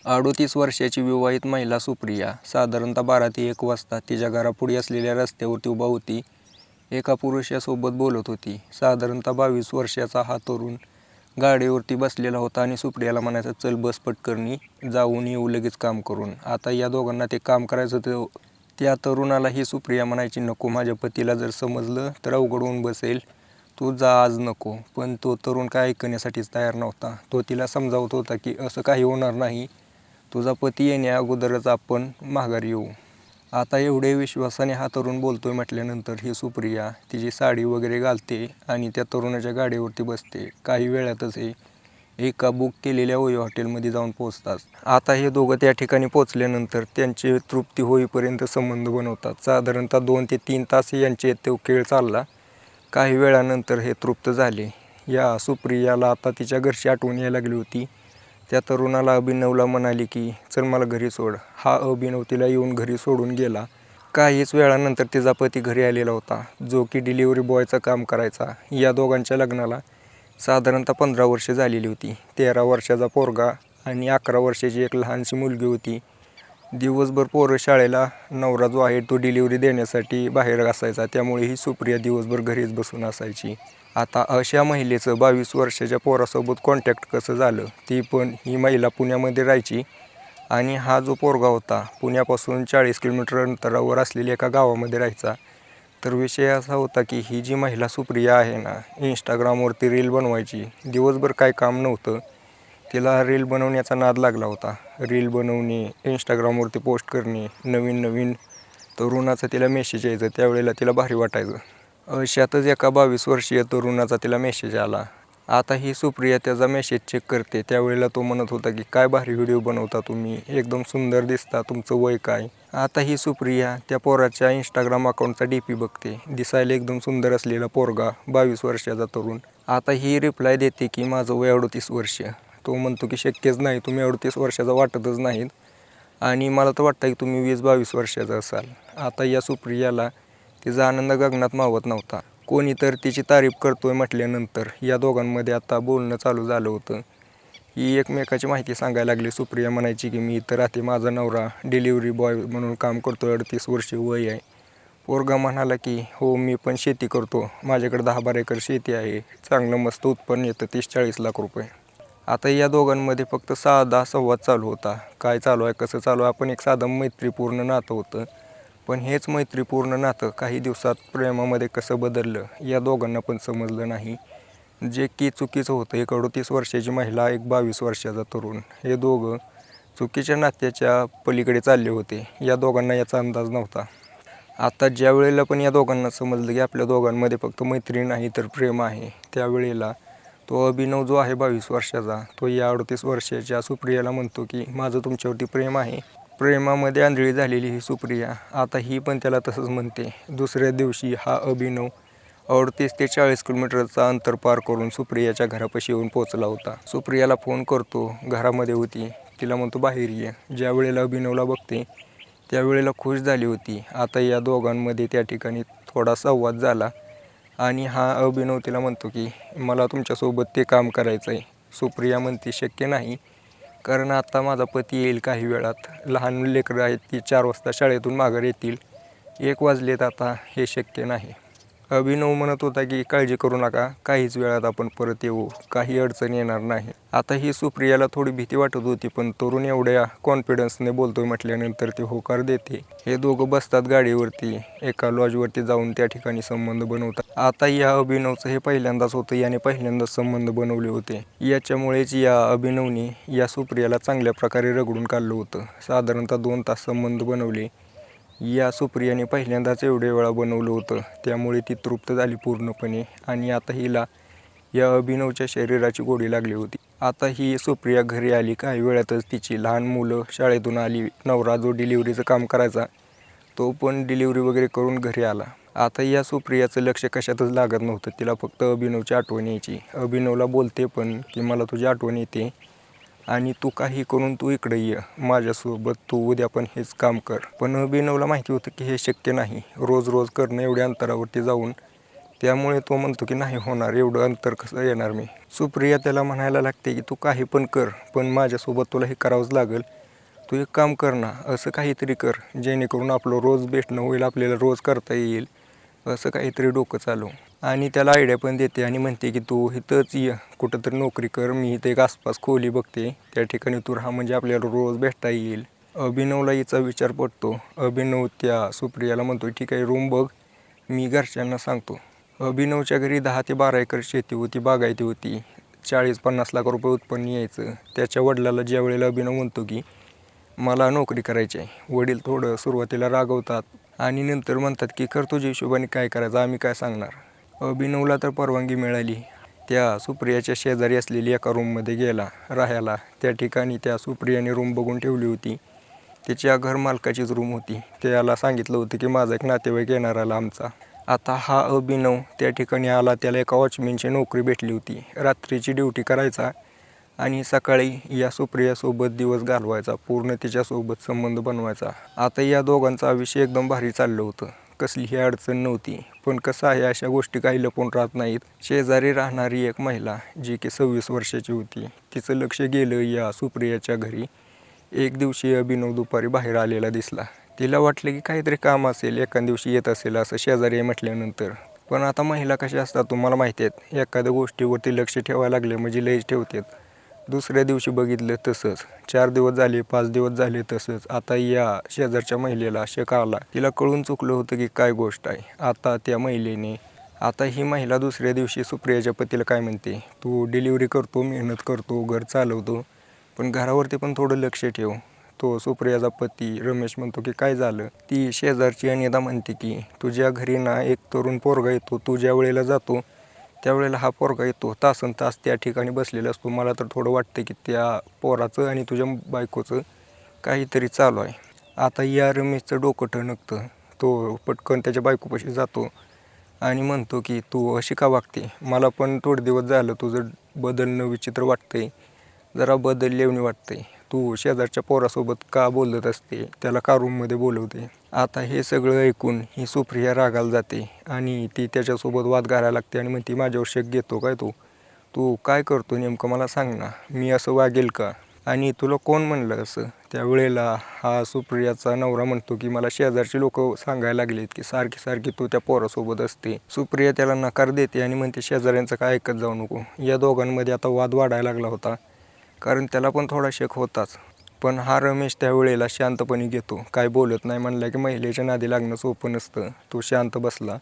38 वर्षाची विवाहित महिला सुप्रिया साधारणतः 12 ते 1 वाजता तिच्या घरापुढे असलेल्या रस्त्यावरती उभा होती. एका पुरुषासोबत बोलत होती. साधारणतः 22 वर्षाचा हा तरुण गाडीवरती बसलेला होता आणि सुप्रियाला म्हणायचा, चल बस पटकरनी जाऊन येऊ लगेच काम करून. आता या दोघांना ते काम करायचं होतं. त्या तरुणाला ही सुप्रिया म्हणायची, नको, माझ्या पतीला जर समजलं तर अवघड होऊन बसेल, तू जा आज नको. पण तो तरुण काय ऐकण्यासाठीच तयार नव्हता. तो तिला समजावत होता की असं काही होणार नाही, तुझा पती येण्या अगोदरच आपण माघारी येऊ. आता एवढे विश्वासाने हा तरुण बोलतोय म्हटल्यानंतर ही सुप्रिया तिची साडी वगैरे घालते आणि त्या तरुणाच्या गाडीवरती बसते. काही वेळातच हे एका बुक केलेल्या ओयो हॉटेलमध्ये जाऊन पोहोचतात. आता हे दोघं त्या ठिकाणी पोहोचल्यानंतर त्यांची तृप्ती होईपर्यंत संबंध बनवतात. साधारणतः 2 ते 3 तास यांचे तो खेळ चालला. काही वेळानंतर हे तृप्त झाले. या सुप्रियाला आता तिच्या घरची आठवण यायला लागली होती. त्या तरुणाला अभिनवला म्हणाली की चल मला घरी सोड. हा अभिनव तिला येऊन घरी सोडून गेला. काहीच वेळानंतर तिचा पती घरी आलेला होता, जो की डिलिव्हरी बॉयचं काम करायचा. या दोघांच्या लग्नाला साधारणतः 15 वर्षे झालेली होती. 13 वर्षाचा पोरगा आणि 11 वर्षाची एक लहानशी मुलगी होती. दिवसभर पोरं शाळेला, नवरा जो आहे तो डिलिव्हरी देण्यासाठी बाहेर असायचा. त्यामुळे ही सुप्रिया दिवसभर घरीच बसून असायची. आता अशा महिलेचं 22 वर्षाच्या पोरासोबत कॉन्टॅक्ट कसं झालं, ती पण ही महिला पुण्यामध्ये राहायची आणि हा जो पोरगा होता पुण्यापासून 40 किलोमीटर अंतरावर असलेल्या एका गावामध्ये राहायचा. तर विषय असा होता की ही जी महिला सुप्रिया आहे ना, इंस्टाग्रामवरती रील बनवायची. दिवसभर काय काम नव्हतं, तिला रील बनवण्याचा नाद लागला होता. रील बनवणे, इंस्टाग्रामवरती पोस्ट करणे, नवीन नवीन तरुणाचा तिला मेसेज यायचं, त्यावेळेला तिला भारी वाटायचं. अशातच एका 22 वर्षीय तरुणाचा तिला मेसेज आला. आता ही सुप्रिया त्याचा मेसेज चेक करते. त्यावेळेला तो म्हणत होता की काय भारी व्हिडिओ बनवता तुम्ही, एकदम सुंदर दिसता, तुमचं वय काय. आता ही सुप्रिया त्या पोराच्या इंस्टाग्राम अकाउंटचा DP बघते. दिसायला एकदम सुंदर असलेला पोरगा, 22 वर्षाचा तरुण. आता ही रिप्लाय देते की माझं वय 38 वर्ष. तो म्हणतो की शक्यच नाही, तुम्ही 38 वर्षाचा वाटतच नाहीत आणि मला तर वाटतं की तुम्ही 20-22 वर्षाचा असाल. आता या सुप्रियाला तिचा आनंद गगनात मावत नव्हता. कोणी तर तिची तारीफ करतोय म्हटल्यानंतर या दोघांमध्ये आता बोलणं चालू झालं होतं. ही एकमेकाची माहिती सांगायला लागली. सुप्रिया म्हणायची की मी इथं राहते, माझा नवरा डिलिव्हरी बॉय म्हणून काम करतो, 38 वर्ष वय आहे. पोरगा म्हणाला की हो, मी पण शेती करतो, माझ्याकडे 10-12 एकर शेती आहे, चांगलं मस्त उत्पन्न येतं, 30-40 लाख रुपये. आता या दोघांमध्ये फक्त साधा संवाद चालू होता. काय चालू आहे, कसं चालू आहे, आपण एक साधं मैत्रीपूर्ण नातं होतं. पण हेच मैत्रीपूर्ण नातं काही दिवसात प्रेमामध्ये कसं बदललं या दोघांना पण समजलं नाही, जे की चुकीचं होतं. एक 38 वर्षाची महिला, एक 22 वर्षाचा तरुण, हे दोघं चुकीच्या नात्याच्या पलीकडे चालले होते. या दोघांना याचा अंदाज नव्हता. आता ज्या वेळेला पण या दोघांना समजलं की आपल्या दोघांमध्ये फक्त मैत्री नाही तर प्रेम आहे, त्यावेळेला तो अभिनव जो आहे 22 वर्षाचा, तो या 38 वर्षाच्या सुप्रियाला म्हणतो की माझं तुमच्यावरती प्रेम आहे. प्रेमामध्ये आंधळी झालेली ही सुप्रिया आता ही पण त्याला तसंच म्हणते. दुसऱ्या दिवशी हा अभिनव 38 ते 40 किलोमीटरचा अंतर पार करून सुप्रियाच्या घरापाशी येऊन पोहोचला होता. सुप्रियाला फोन करतो, घरामध्ये होती. तिला म्हणतो बाहेर ये. ज्या वेळेला अभिनवला बघते त्यावेळेला खुश झाली होती. आता या दोघांमध्ये त्या ठिकाणी थोडा संवाद झाला आणि हा अभिनव तिला म्हणतो की मला तुमच्यासोबत ते काम करायचं आहे. सुप्रिया म्हणते शक्य नाही, कारण आता माझा पती येईल काही वेळात, लहान लेकरं आहेत, ती 4 वाजता शाळेतून माघार येतील, 1 वाजलेत, आता हे शक्य नाही. अभिनव म्हणत होता की काळजी करू नका, काहीच वेळात आपण परत येऊ, काही अडचण येणार नाही. आता ही सुप्रियाला थोडी भीती वाटत होती, पण तरुण एवढ्या कॉन्फिडन्सने बोलतोय म्हटल्यानंतर ते होकार देते. हे दोघं बसतात गाडीवरती, एका लॉजवरती जाऊन त्या ठिकाणी संबंध बनवतात. आता या अभिनवचं हे पहिल्यांदाच होतं, याने पहिल्यांदाच संबंध बनवले होते. याच्यामुळेच या अभिनवने या सुप्रियाला चांगल्या प्रकारे रगडून काढलं होतं. साधारणतः 2 तास संबंध बनवले. या सुप्रियाने पहिल्यांदाच एवढे वेळा बनवलं होतं, त्यामुळे ती तृप्त झाली पूर्णपणे आणि आता हिला या अभिनवच्या शरीराची गोडी लागली होती. आता ही सुप्रिया घरी आली. काही वेळातच तिची लहान मुलं शाळेतून आली. नवरा जो डिलिव्हरीचं काम करायचा तो पण डिलिव्हरी वगैरे करून घरी आला. आता या सुप्रियाचं लक्ष कशातच लागत नव्हतं. तिला फक्त अभिनवची आठवण यायची. अभिनवला बोलते पण की मला तुझी आठवण येते आणि तू काही करून तू इकडे ये माझ्यासोबत, तू उद्या पण हेच काम कर. पण अभिनवला माहिती होतं की हे शक्य नाही. रोज रोज करणं, एवढ्या अंतरावरती जाऊन त्यामुळे तो म्हणतो की नाही होणार, एवढं अंतर कसं येणार मी. सुप्रिया त्याला म्हणायला लागते की तू काही पण कर, पण माझ्यासोबत तुला हे करावंच लागेल. तू एक काम कर ना, असं काहीतरी कर जेणेकरून आपलं रोज भेटणं होईल, आपल्याला रोज करता येईल, असं काहीतरी डोकं चालव. आणि त्याला आयडिया पण देते आणि म्हणते की तू इथंच ये, कुठंतरी नोकरी कर, मी इथं एक आसपास खोली बघते, त्या ठिकाणी तू राहा, म्हणजे आपल्याला रोज भेटता येईल. अभिनवला हिचा विचार पडतो. अभिनव त्या सुप्रियाला म्हणतो ठीक आहे, रूम बघ, मी घरच्यांना सांगतो. अभिनवच्या घरी 10 ते 12 एकर शेती होती, बागायती होती. 40-50 लाख रुपये उत्पन्न यायचं. त्याच्या वडिलाला ज्या वेळेला अभिनव म्हणतो की मला नोकरी करायची आहे, वडील थोडं सुरुवातीला रागवतात आणि नंतर म्हणतात की कर तुझ्या हिशोबाने, काय करायचं आम्ही काय सांगणार. अभिनवला तर परवानगी मिळाली. त्या सुप्रियाच्या शेजारी असलेली एका रूममध्ये गेला राहायला. त्या ठिकाणी त्या सुप्रियाने रूम बघून ठेवली होती. तिच्या घरमालकाचीच रूम होती. त्याला सांगितलं होतं की माझा एक नातेवाईक येणार आला आमचा. आता हा अभिनव त्या ठिकाणी आला. त्याला एका वॉचमॅनची नोकरी भेटली होती. रात्रीची ड्युटी करायचा आणि सकाळी या सुप्रियासोबत दिवस घालवायचा, पूर्ण तिच्यासोबत संबंध बनवायचा. आता या दोघांचं आयुष्य एकदम भारी चाललं होतं, कसलीही अडचण नव्हती. पण कसं आहे, अशा गोष्टी काही लपून राहत नाहीत. शेजारी राहणारी एक महिला जी की 26 वर्षाची होती, तिचं लक्ष गेलं या सुप्रियाच्या घरी. एक दिवशी अभिनव दुपारी बाहेर आलेला दिसला. तिला वाटलं की काहीतरी काम असेल, एखाद्या दिवशी येत असेल असं शेजारी म्हटल्यानंतर. पण आता महिला कशा असतात तुम्हाला माहिती आहेत, एखाद्या गोष्टीवरती लक्ष ठेवायला लागले म्हणजे लयच ठेवतात. दुसऱ्या दिवशी बघितलं तसंच, 4 दिवस झाले, 5 दिवस झाले तसंच. आता या शेजारच्या महिलेला शक आला. तिला कळून चुकलं होतं की काय गोष्ट आहे. आता त्या महिलेने, आता ही महिला दुसऱ्या दिवशी सुप्रियाच्या पतीला काय म्हणते, तू डिलिव्हरी करतो, मेहनत करतो, घर चालवतो, पण घरावरती पण थोडं लक्ष ठेव. तो सुप्रियाचा पती रमेश म्हणतो की काय झालं. ती शेजारची अनिता म्हणते की तुझ्या घरी ना एक तरुण पोरगा येतो, तू ज्या वेळेला जातो त्यावेळेला हा पोरगा येतो, तासन तास त्या ठिकाणी बसलेला असतो. मला तर थोडं वाटतं की त्या पोराचं आणि तुझ्या बायकोचं काहीतरी चालू आहे. आता या रमेशचं डोकं ठणकतं. तो पटकन त्याच्या बायकोपाशी जातो आणि म्हणतो की तू अशी का वागते, मला पण थोडे दिवस झालं तुझं बदलणं विचित्र वाटतंय, जरा बदललेवणी वाटतंय. तू शेजारच्या पोरासोबत का बोलत असते, त्याला का रूममध्ये बोलवते. आता हे सगळं ऐकून ही सुप्रिया रागाला जाते आणि ती त्याच्यासोबत वाद घालायला लागते आणि म्हणते माझ्यावर शक घेतो काय तू काय करतो नेमकं मला सांग ना, मी असं वागेल का, आणि तुला कोण म्हणलं असं. त्यावेळेला हा सुप्रियाचा नवरा म्हणतो की मला शेजारची लोक सांगायला लागलेत की सारखी सारखी तू त्या पोरासोबत असते. सुप्रिया त्याला नकार देते आणि म्हणते शेजाऱ्यांचं काय ऐकत जाऊ नको. या दोघांमध्ये आता वाद वाढायला लागला होता, कारण त्याला पण थोडा शक होताच. पण हा रमेश त्यावेळेला शांतपणे घेतो, काय बोलत नाही. म्हणला की महिलेच्या नादी लागणं सोपं नसतं. तो शांत बसला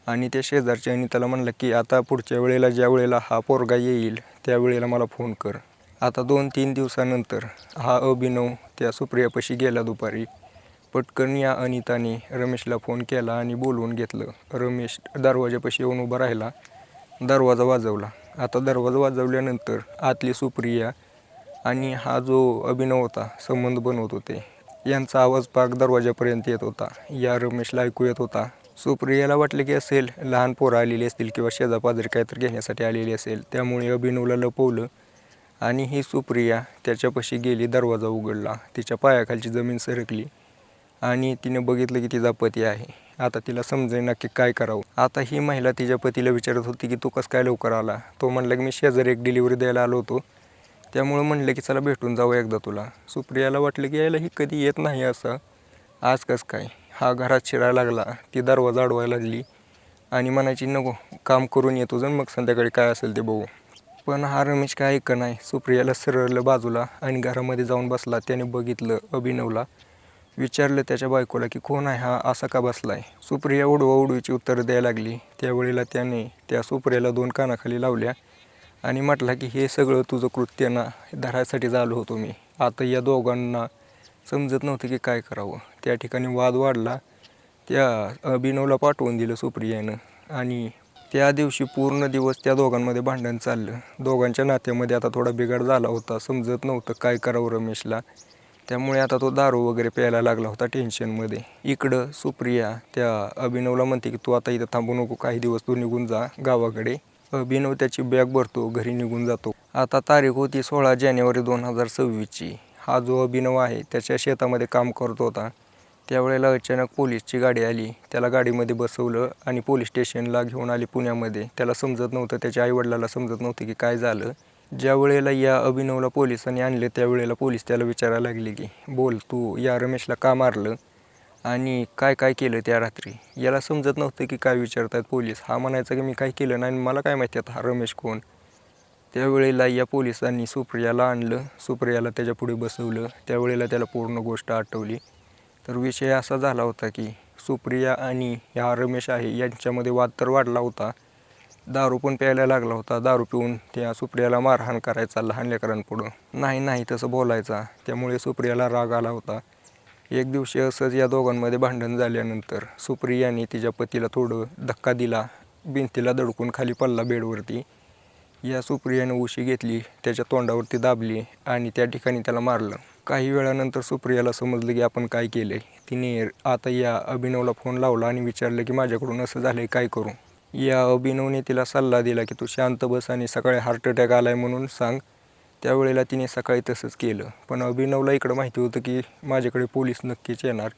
आणि त्या शेजारच्या आणि त्याला म्हणलं की आता पुढच्या वेळेला ज्या वेळेला हा पोरगा येईल त्यावेळेला मला फोन कर. आता 2-3 दिवसानंतर हा अभिनव त्या सुप्रियापाशी गेला दुपारी. पटकन या अनिताने रमेशला फोन केला आणि बोलवून घेतलं. रमेश दरवाजापाशी येऊन उभा राहिला. दरवाजा वाजवला. आता दरवाजा वाजवल्यानंतर आतली सुप्रिया आणि हा जो अभिनव होता, संबंध बनवत होते, यांचा आवाज पाक दरवाजापर्यंत येत होता. या रमेशला ऐकू येत होता. सुप्रियाला वाटलं की असेल लहान पोरं आलेली असतील किंवा शेजापाजारी काहीतरी घेण्यासाठी आलेली असेल, त्यामुळे अभिनवला लपवलं आणि ही सुप्रिया त्याच्यापाशी गेली. दरवाजा उघडला. तिच्या पायाखालची जमीन सरकली आणि तिने बघितलं की तिचा पती आहे. आता तिला समजेना की काय करावं. आता ही महिला तिच्या पतीला विचारत होती की तू कसं काय लवकर आला. तो म्हणला की मी शेजारी एक डिलिव्हरी द्यायला आलो होतो, त्यामुळे म्हणलं की चला भेटून जावं एकदा तुला. सुप्रियाला वाटलं की यायला ही कधी येत नाही असं, आज कसं काय. हा घरात शिरायला लागला. ती दरवाजा अडवायला लागली आणि म्हणायची नको, काम करून येतो जण, मग संध्याकाळी काय असेल ते बघू. पण हा रमेश काय ऐक नाही. सुप्रियाला सरळलं बाजूला आणि घरामध्ये जाऊन बसला. त्याने बघितलं अभिनवला. विचारलं त्याच्या बायकोला की कोण आहे हा, असा का बसलाय. सुप्रिया उडवाउडवीची उत्तरं द्यायला लागली. त्यावेळेला त्याने त्या सुप्रियाला 2 कानाखाली लावल्या आणि म्हटला की हे सगळं तुझं कृत्य ना, धरायसाठी आलो होतो मी. आता या दोघांना समजत नव्हतं की काय करावं. त्या ठिकाणी वाद वाढला. त्या अभिनवला पाठवून दिलं सुप्रियानं आणि त्या दिवशी पूर्ण दिवस त्या दोघांमध्ये भांडण चाललं. दोघांच्या नात्यामध्ये आता थोडा बिघाड झाला होता. समजत नव्हतं काय करावं रमेशला. त्यामुळे आता तो दारू वगैरे प्यायला लागला होता टेन्शनमध्ये. इकडं सुप्रिया त्या अभिनवला म्हणते की तू आता इथं थांबू नको, काही दिवस तू निघून जा गावाकडे. अभिनव त्याची बॅग भरतो, घरी निघून जातो. आता तारीख होती 16 जानेवारी 2026ची. हा जो अभिनव आहे त्याच्या शेतामध्ये काम करत होता. त्यावेळेला अचानक पोलीसची गाडी आली. त्याला गाडीमध्ये बसवलं आणि पोलीस स्टेशनला घेऊन आली पुण्यामध्ये. त्याला समजत नव्हतं, त्याच्या आईवडिलाला समजत नव्हतं की काय झालं. ज्या वेळेला या अभिनवला पोलिसांनी आणले त्यावेळेला पोलीस त्याला विचारायला लागले की बोल, तू या रमेशला का मारलं आणि काय काय केलं त्या रात्री. याला समजत नव्हतं की काय विचारतात पोलीस. हा म्हणायचा की मी काय केलं नाही, मला काय माहिती आता हा रमेश कोण. त्यावेळेला या पोलिसांनी सुप्रियाला आणलं. सुप्रियाला त्याच्या पुढे बसवलं. त्यावेळेला त्याला पूर्ण गोष्ट आठवली. तर विषय असा झाला होता की सुप्रिया आणि हा रमेश आहे यांच्यामध्ये वाद तर वाढला होता. दारू पण प्यायला लागला होता. दारू पिऊन त्या सुप्रियाला मारहाण करायचा लहान लेकरांपुढं. नाही तसं बोलायचा. त्यामुळे सुप्रियाला राग आला होता. एक दिवशी असंच या दोघांमध्ये भांडण झाल्यानंतर सुप्रियाने तिच्या पतीला थोडं धक्का दिला. भिंतीला धडकून खाली पडला बेडवरती. या सुप्रियाने उशी घेतली, त्याच्या तोंडावरती दाबली आणि त्या ठिकाणी त्याला मारलं. काही वेळानंतर सुप्रियाला समजलं की आपण काय केलं आहे. तिने आता या अभिनवला फोन लावला आणि विचारलं की माझ्याकडून असं झालं आहे, काय करू. या अभिनवने तिला सल्ला दिला की तू शांत बस आणि सकाळी हार्ट अटॅक आला आहे म्हणून सांग. त्यावेळेला तिने सकाळी तसंच केलं. पण अभिनवला इकडं माहिती होतं की माझ्याकडे पोलीस नक्कीच येणार.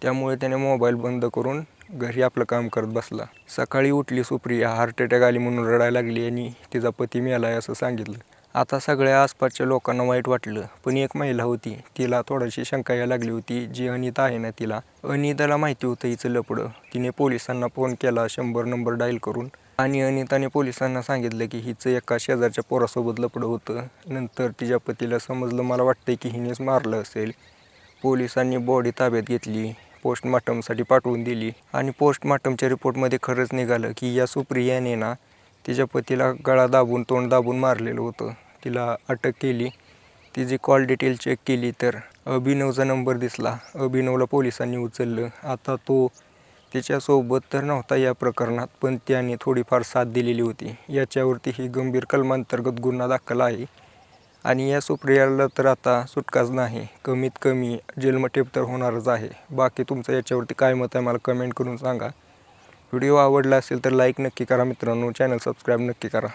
त्यामुळे त्याने मोबाईल बंद करून घरी आपलं काम करत बसला. सकाळी उठली सुप्रिया, हार्ट अटॅक आली म्हणून रडायला लागली आणि तिचा पती मेला आहे असं सांगितलं. आता सगळ्या आसपासच्या लोकांना वाईट वाटलं. पण एक महिला होती, तिला थोडीशी शंका यायला लागली होती. जी अनिता आहे ना, अनिताला माहिती होतं हिचं लफडं. तिने पोलिसांना फोन केला 100 नंबर डायल करून आणि अनिताने पोलिसांना सांगितलं की हिचं एका शेजारच्या पोरासोबत लफडं होतं. नंतर तिच्या पतीला समजलं, मला वाटतं की हिनेच मारलं असेल. पोलिसांनी बॉडी ताब्यात घेतली, पोस्टमॉर्टमसाठी पाठवून दिली आणि पोस्टमॉर्टमच्या रिपोर्टमध्ये खरंच निघालं की या सुप्रियाने ना तिच्या पतीला गळा दाबून तोंड दाबून मारलेलं होतं. तिला अटक केली. तिची कॉल डिटेल चेक केली तर अभिनवचा नंबर दिसला. अभिनवला पोलिसांनी उचललं. आता तो तिच्यासोबत तर नव्हता या प्रकरणात, पण त्याने थोडीफार साथ दिलेली होती. याच्यावरती ही गंभीर कलमांतर्गत गुन्हा दाखल आहे आणि या सुप्रियाला तर आता सुटकाच नाही. कमीत कमी जेलमटेप तर होणारच आहे. बाकी तुमचं याच्यावरती काय मत आहे मला कमेंट करून सांगा. व्हिडिओ आवडला असेल तर लाईक नक्की करा मित्रांनो. चॅनल सबस्क्राईब नक्की करा.